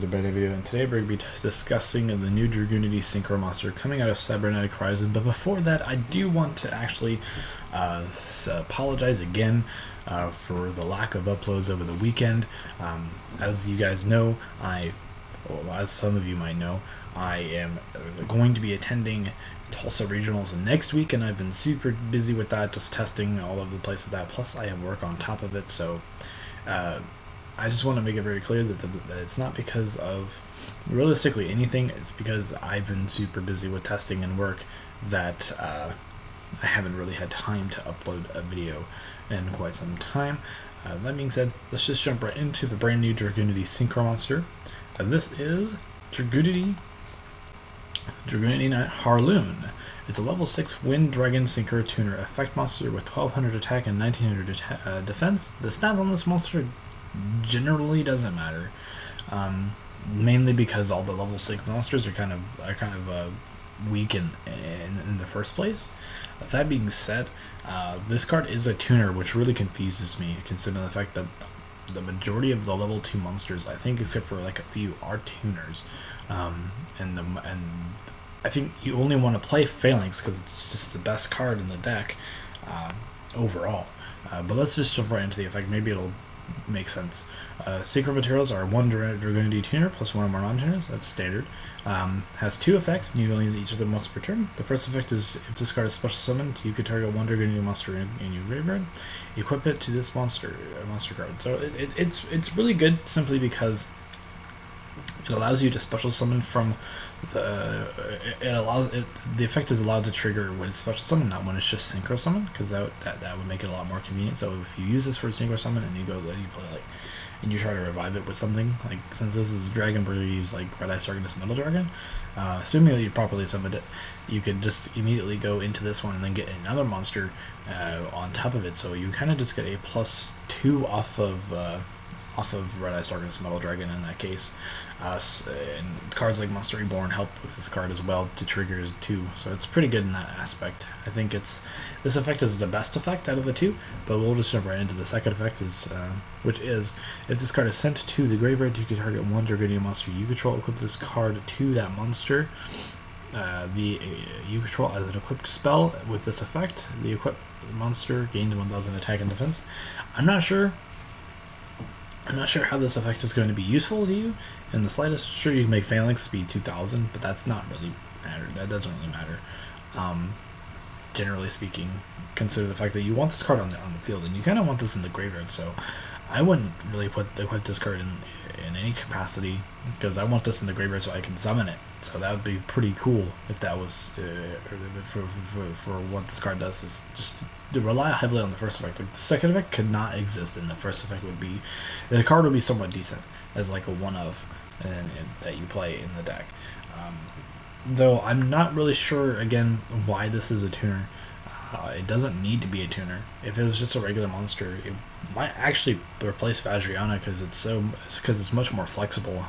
another brand new video, and today we're going to be discussing the new Dragunity Synchro monster coming out of Cybernetic Horizon. But before that, I do want to actually apologize again for the lack of uploads over the weekend. As you guys know, as some of you might know, I am going to be attending Tulsa Regionals next week, and I've been super busy with that, just testing all over the place with that. Plus, I have work on top of it, so I just want to make it very clear that it's not because of realistically anything. It's because I've been super busy with testing and work that I haven't really had time to upload a video in quite some time. That being said, let's just jump right into the brand new Dragunity Synchro monster. This is Dragunity Harloon. It's a level 6 Wind Dragon Synchro Tuner effect monster with 1200 attack and 1900 defense. The stats on this monster generally doesn't matter, mainly because all the level 6 monsters are kind of weak in the first place. That being said, this card is a tuner, which really confuses me, considering the fact that the majority of the level 2 monsters, I think except for like a few, are tuners, and I think you only want to play Phalanx because it's just the best card in the deck overall. But let's just jump right into the effect. Maybe it'll make sense. Synchro materials are 1 Dragunity tuner plus 1 or more non-tuners. That's standard. Has 2 effects, and you only use each of them once per turn. The first effect is, if this card is special summoned, you could target 1 Dragunity monster in your graveyard. Equip it to this monster card. So it's really good simply because it allows you to special summon from the. The effect is allowed to trigger when it's special summon, not when it's just synchro summon, because that would make it a lot more convenient. So if you use this for synchro summon and you go and you play and you try to revive it with something, like since this is Dragon, we're gonna use like Red Ice Darkness Metal Dragon. Assuming that you properly summoned it, you could just immediately go into this one and then get another monster on top of it. So you kind of just get a +2 off of Red Ice Darkness Metal Dragon in that case. And cards like Monster Reborn help with this card as well to trigger it too, so it's pretty good in that aspect. I think this effect is the best effect out of the two, but we'll just jump right into the second effect, which is, if this card is sent to the graveyard, you can target 1 Dragunity monster you control, equip this card to that monster. You control as an equipped spell with this effect. The equipped monster gains 1000 attack and defense. I'm not sure how this effect is going to be useful to you in the slightest. Sure, you can make Phalanx speed 2000, but that's not really matter. That doesn't really matter. Generally speaking, consider the fact that you want this card on the field, and you kind of want this in the graveyard. So I wouldn't really equip this card in any capacity, because I want this in the graveyard so I can summon it. So that would be pretty cool if that was for what this card does, is just to rely heavily on the first effect. Like, the second effect could not exist, and the first effect would be, the card would be somewhat decent as like a one-of that you play in the deck. Though I'm not really sure again why this is a tuner. It doesn't need to be a tuner. If it was just a regular monster, it might actually replace Vajrayana because it's much more flexible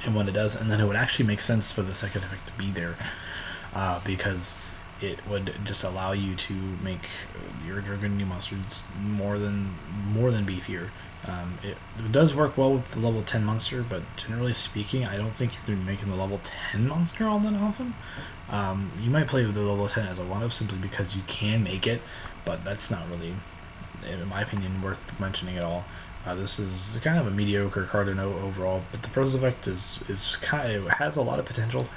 in what it does, and then it would actually make sense for the second effect to be there, because it would just allow you to make your Dragunity monsters more than beefier. It does work well with the level 10 monster, but generally speaking, I don't think you're going to be making the level 10 monster all that often. You might play with the level 10 as a one-of simply because you can make it, but that's not really, in my opinion, worth mentioning at all. This is kind of a mediocre card to know overall, but the first effect has a lot of potential.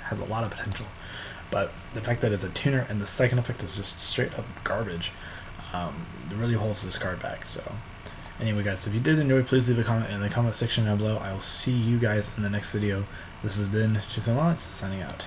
But the fact that it's a tuner and the second effect is just straight up garbage, it really holds this card back. So anyway, guys, if you did enjoy, please leave a comment in the comment section down below. I will see you guys in the next video. This has been Truth and Lies, signing out.